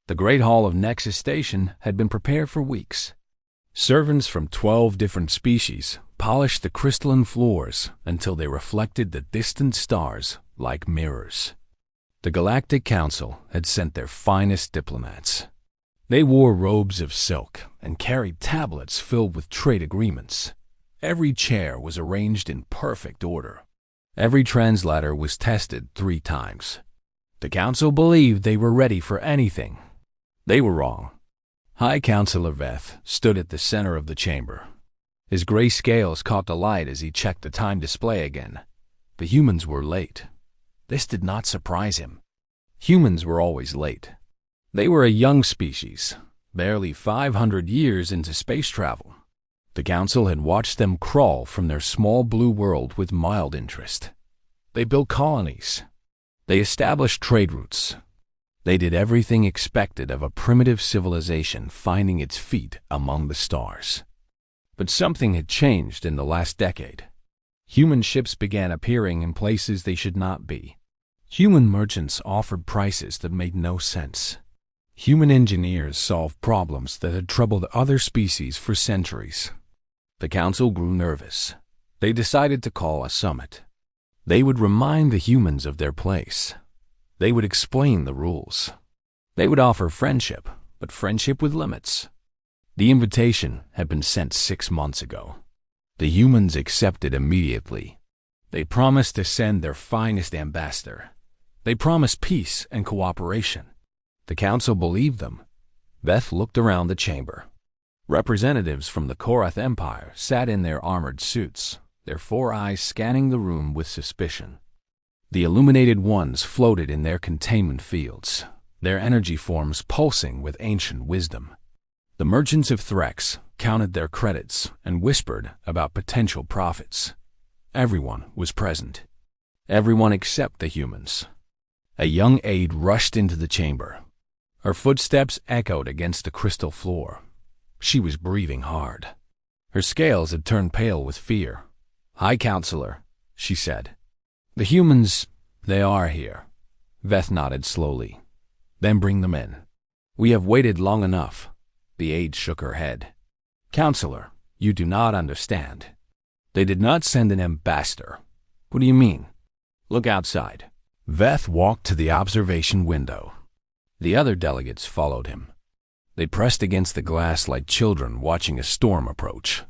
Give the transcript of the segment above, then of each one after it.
The Great Hall of Nexus Station had been prepared for weeks. Servants from 12 different species polished the crystalline floors until they reflected the distant stars like mirrors. The Galactic Council had sent their finest diplomats. They wore robes of silk and carried tablets filled with trade agreements. Every chair was arranged in perfect order. Every translator was tested 3 times. The Council believed they were ready for anything. They were wrong. High Counselor Veth stood at the center of the chamber. His gray scales caught the light as he checked the time display again. The humans were late. This did not surprise him. Humans were always late. They were a young species, barely 500 years into space travel. The Council had watched them crawl from their small blue world with mild interest. They built colonies. They established trade routes. They did everything expected of a primitive civilization finding its feet among the stars. But something had changed in the last decade. Human ships began appearing in places they should not be. Human merchants offered prices that made no sense. Human engineers solved problems that had troubled other species for centuries. The Council grew nervous. They decided to call a summit. They would remind the humans of their place. They would explain the rules. They would offer friendship, but friendship with limits. The invitation had been sent 6 months ago. The humans accepted immediately. They promised to send their finest ambassador. They promised peace and cooperation. The Council believed them. Veth looked around the chamber. Representatives from the Korath Empire sat in their armored suits, their 4 eyes scanning the room with suspicion. The illuminated ones floated in their containment fields, their energy forms pulsing with ancient wisdom. The merchants of Threx counted their credits and whispered about potential profits. Everyone was present. Everyone except the humans. A young aide rushed into the chamber. Her footsteps echoed against the crystal floor. She was breathing hard. Her scales had turned pale with fear. "High Counselor," she said. "The humans, they are here." Veth nodded slowly. "Then bring them in. We have waited long enough." The aide shook her head. "Counselor, you do not understand. They did not send an ambassador." "What do you mean?" "Look outside." Veth walked to the observation window. The other delegates followed him. They pressed against the glass like children watching a storm approach.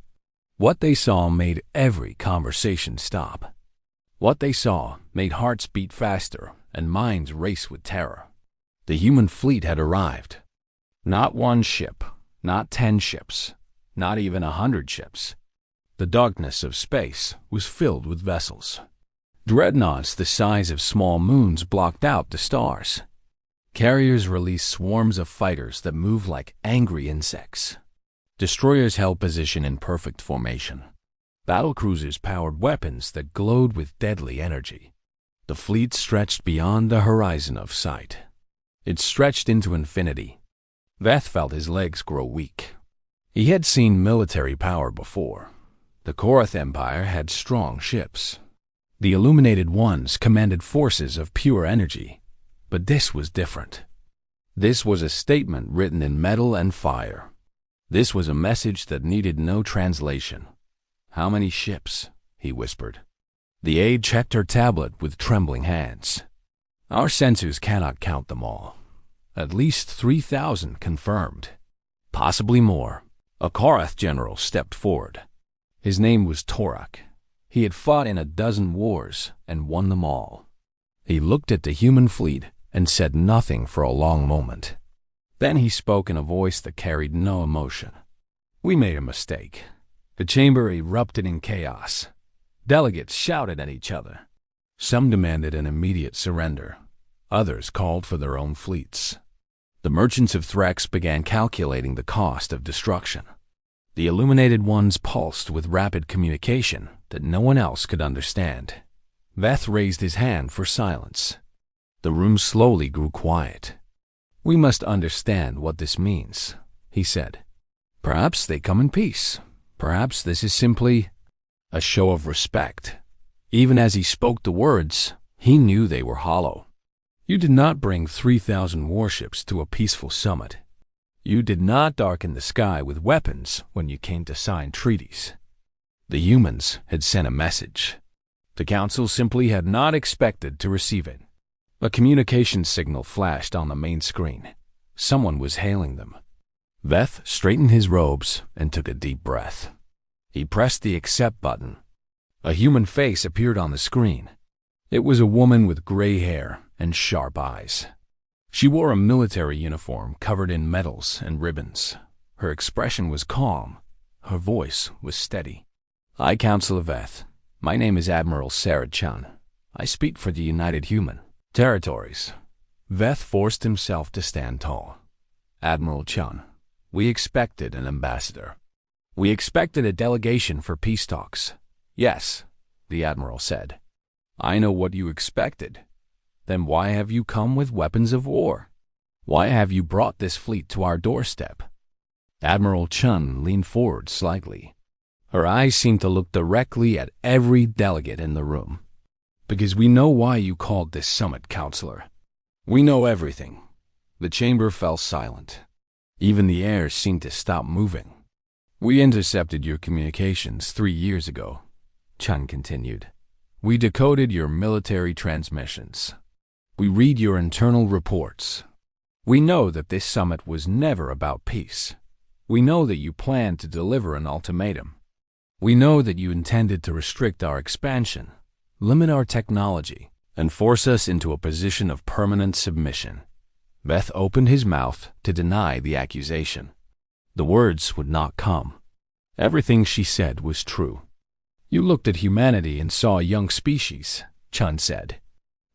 What they saw made every conversation stop. What they saw made hearts beat faster and minds race with terror. The human fleet had arrived. Not 1 ship, not 10 ships, not even 100 ships. The darkness of space was filled with vessels. Dreadnoughts the size of small moons blocked out the stars. Carriers released swarms of fighters that moved like angry insects. Destroyers held position in perfect formation. Battlecruisers powered weapons that glowed with deadly energy. The fleet stretched beyond the horizon of sight. It stretched into infinity. Veth felt his legs grow weak. He had seen military power before. The Korath Empire had strong ships. The Illuminated Ones commanded forces of pure energy. But this was different. This was a statement written in metal and fire. This was a message that needed no translation. "How many ships?" he whispered. The aide checked her tablet with trembling hands. "Our sensors cannot count them all. At least 3,000 confirmed. Possibly more." A Korath general stepped forward. His name was Torak. He had fought in 12 wars and won them all. He looked at the human fleet and said nothing for a long moment. Then he spoke in a voice that carried no emotion. "We made a mistake." The chamber erupted in chaos. Delegates shouted at each other. Some demanded an immediate surrender. Others called for their own fleets. The merchants of Threx began calculating the cost of destruction. The Illuminated Ones pulsed with rapid communication that no one else could understand. Veth raised his hand for silence. The room slowly grew quiet. "We must understand what this means," he said. "Perhaps they come in peace. Perhaps this is simply a show of respect." Even as he spoke the words, he knew they were hollow. You did not bring 3,000 warships to a peaceful summit. You did not darken the sky with weapons when you came to sign treaties. The humans had sent a message. The Council simply had not expected to receive it. A communication signal flashed on the main screen. Someone was hailing them. Veth straightened his robes and took a deep breath. He pressed the accept button. A human face appeared on the screen. It was a woman with gray hair and sharp eyes. She wore a military uniform covered in medals and ribbons. Her expression was calm. Her voice was steady. "I, Councillor Veth. My name is Admiral Sarah Chun. I speak for the United Human Territories." Veth forced himself to stand tall. "Admiral Chun, we expected an ambassador. We expected a delegation for peace talks." "Yes," the Admiral said. "I know what you expected. Then why have you come with weapons of war? Why have you brought this fleet to our doorstep?" Admiral Chun leaned forward slightly. Her eyes seemed to look directly at every delegate in the room. "Because we know why you called this summit, Counselor. We know everything." The chamber fell silent. Even the air seemed to stop moving. "We intercepted your communications 3 years ago," Chun continued. "We decoded your military transmissions. We read your internal reports. We know that this summit was never about peace. We know that you planned to deliver an ultimatum. We know that you intended to restrict our expansion, limit our technology, and force us into a position of permanent submission." Veth opened his mouth to deny the accusation. The words would not come. Everything she said was true. "You looked at humanity and saw a young species," Chun said.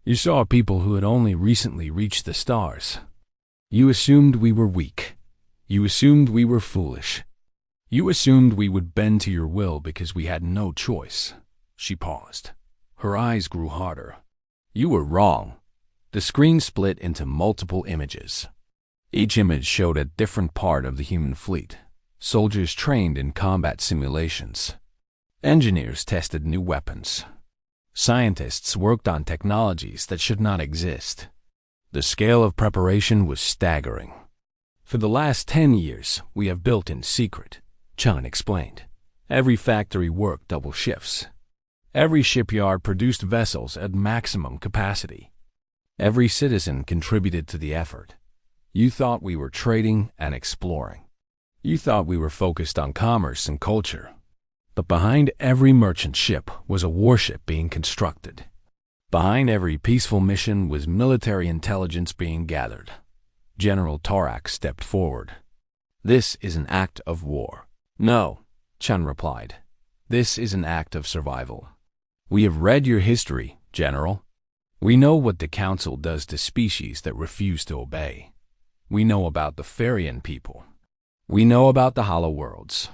"You saw people who had only recently reached the stars. You assumed we were weak. You assumed we were foolish. You assumed we would bend to your will because we had no choice." She paused. Her eyes grew harder. "You were wrong." The screen split into multiple images. Each image showed a different part of the human fleet. Soldiers trained in combat simulations. Engineers tested new weapons. Scientists worked on technologies that should not exist. The scale of preparation was staggering. "For the last 10 years, we have built in secret," Chun explained. "Every factory worked double shifts. Every shipyard produced vessels at maximum capacity. Every citizen contributed to the effort. You thought we were trading and exploring. You thought we were focused on commerce and culture. But behind every merchant ship was a warship being constructed. Behind every peaceful mission was military intelligence being gathered." General Torak stepped forward. "This is an act of war." "No," Chun replied. "This is an act of survival. We have read your history, General. We know what the Council does to species that refuse to obey. We know about the Farian people. We know about the Hollow Worlds.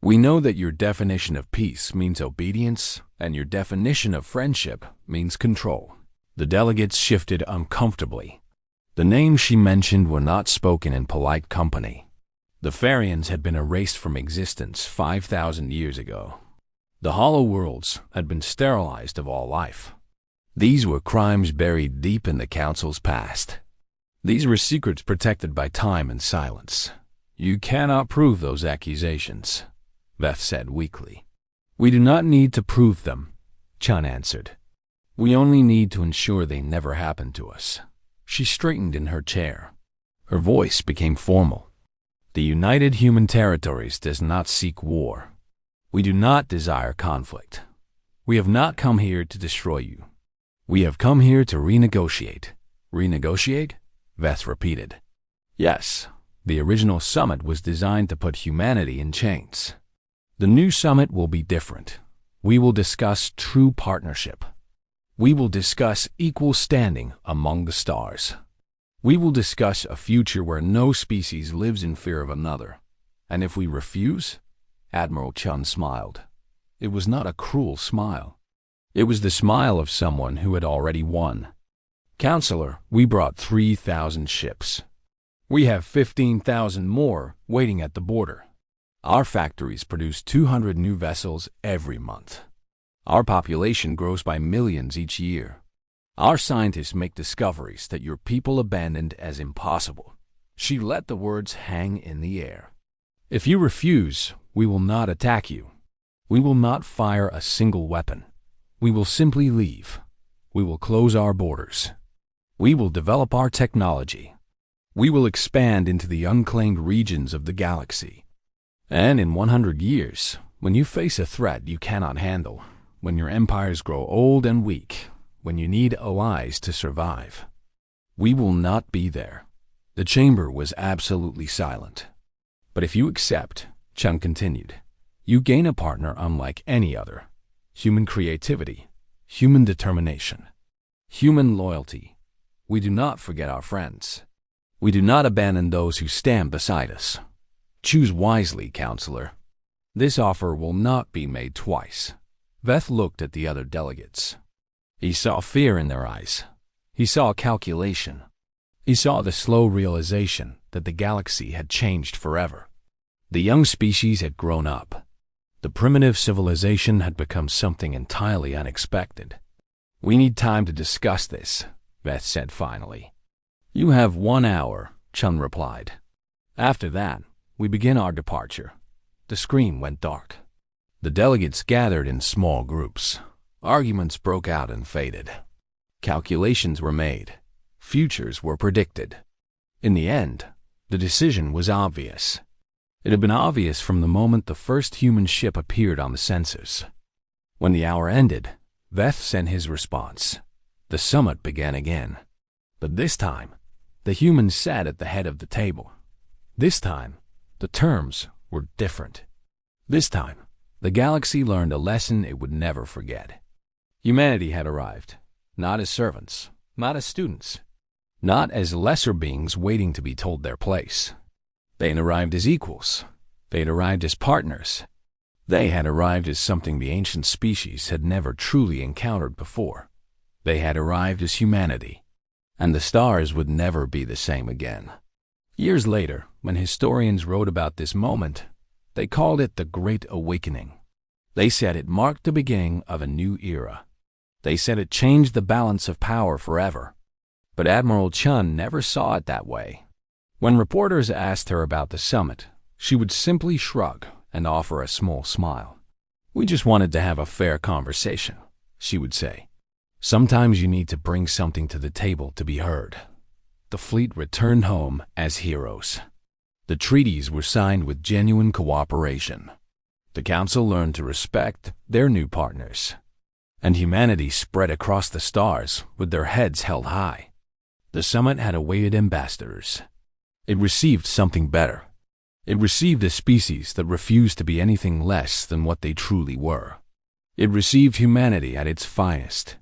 We know that your definition of peace means obedience, and your definition of friendship means control." The delegates shifted uncomfortably. The names she mentioned were not spoken in polite company. The Farians had been erased from existence 5,000 years ago. The Hollow Worlds had been sterilized of all life. These were crimes buried deep in the Council's past. These were secrets protected by time and silence. "You cannot prove those accusations," Veth said weakly. "We do not need to prove them," Chun answered. "We only need to ensure they never happen to us." She straightened in her chair. Her voice became formal. "The United Human Territories does not seek war. We do not desire conflict. We have not come here to destroy you. We have come here to renegotiate." "Renegotiate?" Veth repeated. "Yes, the original summit was designed to put humanity in chains. The new summit will be different. We will discuss true partnership. We will discuss equal standing among the stars. We will discuss a future where no species lives in fear of another. And if we refuse?" Admiral Chun smiled. It was not a cruel smile. It was the smile of someone who had already won. "Counselor, we brought 3,000 ships. We have 15,000 more waiting at the border. Our factories produce 200 new vessels every month. Our population grows by millions each year. Our scientists make discoveries that your people abandoned as impossible. She let the words hang in the air. If you refuse, we will not attack you. We will not fire a single weapon. We will simply leave. We will close our borders. We will develop our technology. We will expand into the unclaimed regions of the galaxy. And in 100 years, when you face a threat you cannot handle, when your empires grow old and weak, when you need allies to survive, we will not be there. The chamber was absolutely silent. But if you accept, Chun continued, you gain a partner unlike any other. Human creativity, human determination, human loyalty. We do not forget our friends. We do not abandon those who stand beside us. Choose wisely, counselor. This offer will not be made twice. Veth looked at the other delegates. He saw fear in their eyes. He saw calculation. He saw the slow realization that the galaxy had changed forever. The young species had grown up. The primitive civilization had become something entirely unexpected. We need time to discuss this, Veth said finally. You have 1 hour, Chun replied. After that, we begin our departure. The screen went dark. The delegates gathered in small groups. Arguments broke out and faded. Calculations were made. Futures were predicted. In the end, the decision was obvious. It had been obvious from the moment the first human ship appeared on the sensors. When the hour ended, Veth sent his response. The summit began again. But this time, the humans sat at the head of the table. This time, the terms were different. This time, the galaxy learned a lesson it would never forget. Humanity had arrived, not as servants, not as students, not as lesser beings waiting to be told their place. They had arrived as equals. They had arrived as partners. They had arrived as something the ancient species had never truly encountered before. They had arrived as humanity, and the stars would never be the same again. Years later, when historians wrote about this moment, they called it the Great Awakening. They said it marked the beginning of a new era. They said it changed the balance of power forever. But Admiral Chun never saw it that way. When reporters asked her about the summit, she would simply shrug and offer a small smile. We just wanted to have a fair conversation, she would say. Sometimes you need to bring something to the table to be heard. The fleet returned home as heroes. The treaties were signed with genuine cooperation. The council learned to respect their new partners. And humanity spread across the stars with their heads held high. The summit had awaited ambassadors. It received something better. It received a species that refused to be anything less than what they truly were. It received humanity at its finest.